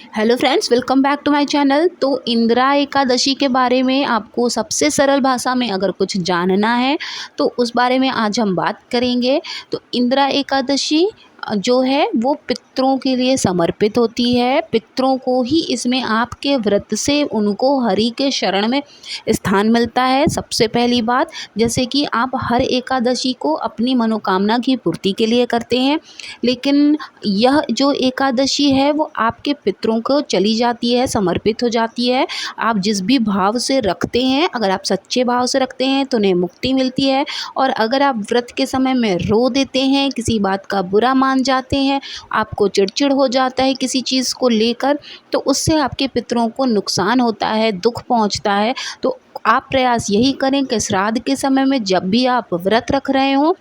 Hello friends, welcome back to my channel. तो इंदिरा एकादशी के बारे में आपको सबसे सरल भाषा में अगर कुछ जानना है तो उस बारे में आज हम बात करेंगे। तो इंदिरा एकादशी जो है वो पितरों के लिए समर्पित होती है। पितरों को ही इसमें आपके व्रत से उनको हरि के शरण में स्थान मिलता है। सबसे पहली बात, जैसे कि आप हर एकादशी को अपनी मनोकामना की पूर्ति के लिए करते हैं, लेकिन यह जो एकादशी है वो आपके पितरों को चली जाती है, समर्पित हो जाती है। आप जिस भी भाव से रखते हैं, अगर आप सच्चे भाव से रखते हैं तो उन्हें मुक्ति मिलती है। और अगर आप व्रत के समय में रो देते हैं, किसी बात का बुरा मान जाते हैं, आपको चिड़चिड़ हो जाता है किसी चीज़ को लेकर, तो उससे आपके पितरों को नुकसान होता है, दुख पहुंचता है। तो आप प्रयास यही करें कि श्राद्ध के समय में जब भी आप व्रत रख रहे हों,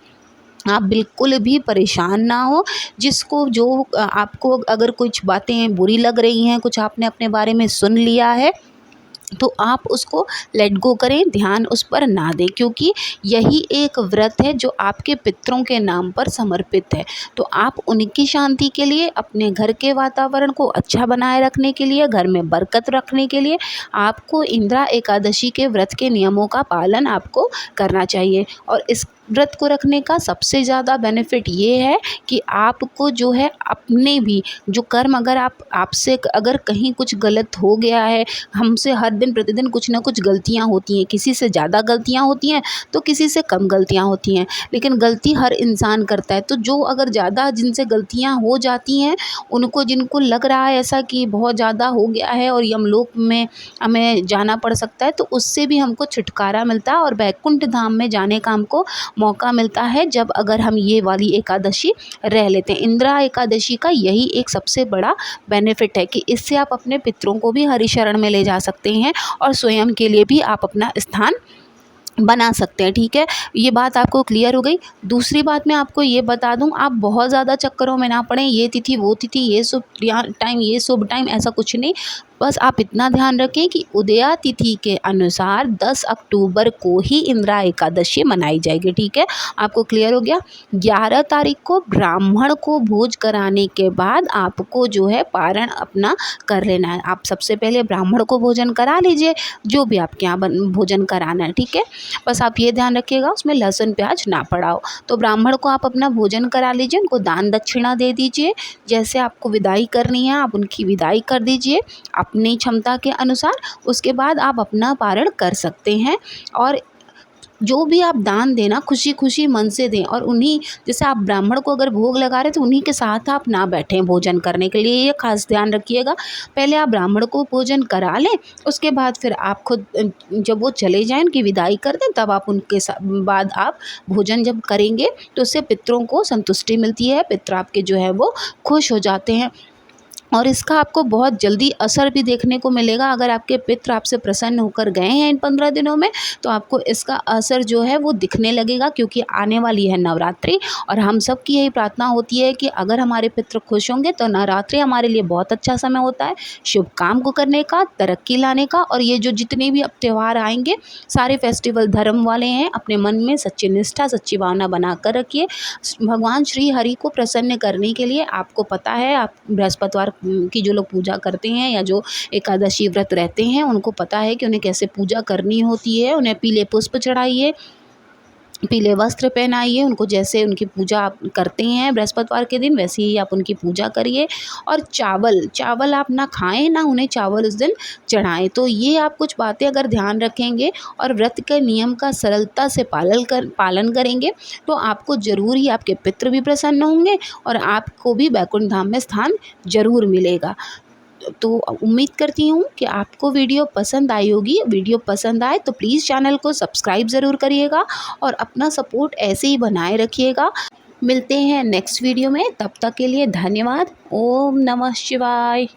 आप बिल्कुल भी परेशान ना हो। जिसको जो आपको अगर कुछ बातें बुरी लग रही हैं, कुछ आपने अपने बारे में सुन लिया है, तो आप उसको लेट गो करें, ध्यान उस पर ना दें, क्योंकि यही एक व्रत है जो आपके पितरों के नाम पर समर्पित है। तो आप उनकी शांति के लिए, अपने घर के वातावरण को अच्छा बनाए रखने के लिए, घर में बरकत रखने के लिए आपको इंदिरा एकादशी के व्रत के नियमों का पालन आपको करना चाहिए। और इस व्रत को रखने का सबसे ज़्यादा बेनिफिट ये है कि आपको जो है अपने भी जो कर्म, अगर आपसे अगर कहीं कुछ गलत हो गया है, हमसे हर दिन प्रतिदिन कुछ ना कुछ गलतियां होती हैं, किसी से ज़्यादा गलतियां होती हैं तो किसी से कम गलतियां होती हैं, लेकिन गलती हर इंसान करता है। तो जो अगर ज़्यादा जिनसे गलतियां हो जाती हैं, उनको जिनको लग रहा है ऐसा कि बहुत ज़्यादा हो गया है और यमलोक में हमें जाना पड़ सकता है, तो उससे भी हमको छुटकारा मिलता है और वैकुंठ धाम में जाने का हमको मौका मिलता है, जब अगर हम ये वाली एकादशी रह लेते हैं। इंदिरा एकादशी का यही एक सबसे बड़ा बेनिफिट है कि इससे आप अपने पितरों को भी हरि शरण में ले जा सकते हैं और स्वयं के लिए भी आप अपना स्थान बना सकते हैं। ठीक है, ये बात आपको क्लियर हो गई। दूसरी बात मैं आपको ये बता दूं, आप बहुत ज़्यादा चक्करों में ना पड़ें, ये तिथि वो तिथि, ये शुभ टाइम ये शुभ टाइम, ऐसा कुछ नहीं। बस आप इतना ध्यान रखें कि उदया तिथि के अनुसार 10 अक्टूबर को ही इंदिरा एकादशी मनाई जाएगी। ठीक है, आपको क्लियर हो गया। 11 तारीख को ब्राह्मण को भोज कराने के बाद आपको जो है पारण अपना कर लेना है। आप सबसे पहले ब्राह्मण को भोजन करा लीजिए, जो भी आपके यहाँ भोजन कराना है। ठीक है, बस आप ये ध्यान रखिएगा उसमें लहसुन प्याज ना पड़ाओ। तो ब्राह्मण को आप अपना भोजन करा लीजिए, उनको दान दक्षिणा दे दीजिए। जैसे आपको विदाई करनी है आप उनकी विदाई कर दीजिए अपनी क्षमता के अनुसार। उसके बाद आप अपना पारण कर सकते हैं। और जो भी आप दान देना खुशी खुशी मन से दें। और उन्हीं, जैसे आप ब्राह्मण को अगर भोग लगा रहे तो उन्हीं के साथ आप ना बैठें भोजन करने के लिए, ये खास ध्यान रखिएगा। पहले आप ब्राह्मण को भोजन करा लें, उसके बाद फिर आप खुद जब वो चले जाएं, उनकी विदाई कर दें, तब आप उनके बाद आप भोजन जब करेंगे तो उससे पितरों को संतुष्टि मिलती है, पितर आपके जो है वो खुश हो जाते हैं। और इसका आपको बहुत जल्दी असर भी देखने को मिलेगा। अगर आपके पितर आपसे प्रसन्न होकर गए हैं इन 15 दिनों में, तो आपको इसका असर जो है वो दिखने लगेगा, क्योंकि आने वाली है नवरात्रि। और हम सब की यही प्रार्थना होती है कि अगर हमारे पितर खुश होंगे तो नवरात्रि हमारे लिए बहुत अच्छा समय होता है, शुभ काम को करने का, तरक्की लाने का। और ये जो जितने भी अब त्यौहार आएंगे, सारे फेस्टिवल धर्म वाले हैं। अपने मन में सच्ची निष्ठा, सच्ची भावना बना कर रखिए। भगवान श्री हरि को प्रसन्न करने के लिए आपको पता है, आप बृहस्पतिवार की जो लोग पूजा करते हैं या जो एकादशी व्रत रहते हैं, उनको पता है कि उन्हें कैसे पूजा करनी होती है। उन्हें पीले पुष्प चढ़ाइए, पीले वस्त्र पहनाइए उनको। जैसे उनकी पूजा आप करते हैं बृहस्पतिवार के दिन, वैसे ही आप उनकी पूजा करिए। और चावल आप ना खाएं, ना उन्हें चावल उस दिन चढ़ाएं। तो ये आप कुछ बातें अगर ध्यान रखेंगे और व्रत के नियम का सरलता से पालन करेंगे, तो आपको ज़रूर ही आपके पितृ भी प्रसन्न होंगे और आपको भी वैकुंठ धाम में स्थान जरूर मिलेगा। तो उम्मीद करती हूँ कि आपको वीडियो पसंद आई होगी। वीडियो पसंद आए तो प्लीज़ चैनल को सब्सक्राइब ज़रूर करिएगा और अपना सपोर्ट ऐसे ही बनाए रखिएगा। मिलते हैं नेक्स्ट वीडियो में, तब तक के लिए धन्यवाद। ओम नमः शिवाय।